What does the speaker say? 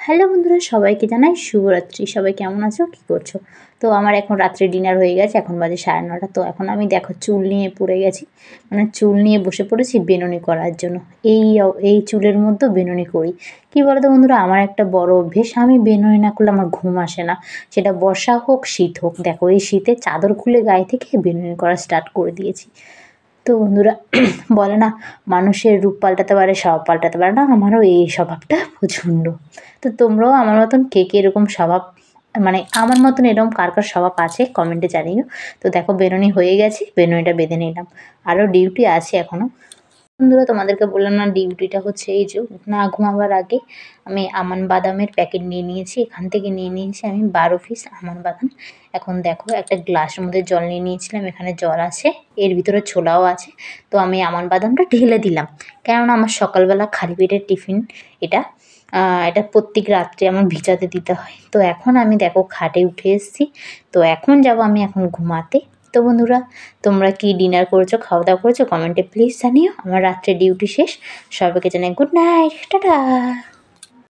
Hello বন্ধুরা, সবাইকে জানাই শুভরাত্রি। সবাই কেমন আছো, কী করছো? তো আমার এখন রাত্রে ডিনার হয়ে গেছে, এখন বাজে 9:30। তো এখন আমি দেখো চুল নিয়ে পড়ে গেছি, মানে চুল নিয়ে বসে পড়েছি বেনুনি করার জন্য। এই চুলের মধ্যে বেনুনি করি। কী বলো তো বন্ধুরা, আমার একটা বড় অভ্যেস, আমি বেনুনি না করলে আমার ঘুম আসে না। সেটা বর্ষা হোক শীত হোক, দেখো এই শীতে চাদর খুলে গায়ে থেকে বেনুনি করা স্টার্ট করে দিয়েছি। তো বন্ধুরা বলে না, মানুষের রূপ পাল্টাতে পারে, স্বভাব পাল্টাতে পারে না, আমারও এই স্বভাবটা প্রচণ্ড। তো তোমরাও আমার মতন কে কে এরকম স্বভাব, মানে আমার মতন এরকম কার কার স্বভাব আছে কমেন্টে জানিও। তো দেখো বেনুনি হয়ে গেছে, বেনুনিটা বেঁধে নিলাম, আরও ডিউটি আছে এখনও। বন্ধুরা তোমাদেরকে বললাম না, ডিউটিটা হচ্ছে এই যে না ঘুমাবার আগে আমি আমান বাদামের প্যাকেট নিয়ে নিয়েছি, এখান থেকে নিয়ে নিয়েছি আমি 12 পিস আমান বাদাম। এখন দেখো একটা গ্লাসের মধ্যে জল নিয়ে নিয়েছিলাম, এখানে জল আছে, এর ভিতরে ছোলাও আছে। তো আমি আমান বাদামটা ঢেলে দিলাম, কেননা আমার সকালবেলা খালি পেটের টিফিন এটা। এটা প্রত্যেক রাত্রে আমার ভিজাতে দিতে হয়। তো এখন আমি দেখো খাটে উঠে এসেছি, তো এখন যাব আমি এখন ঘুমাতে। তো বন্ধুরা, তোমরা কি ডিনার করেছো, খাওয়া দাওয়া করেছো, কমেন্টে প্লিজ জানিও। আমার রাত্রে ডিউটি শেষ, সবাইকে জানাই গুড নাইট, টাটা।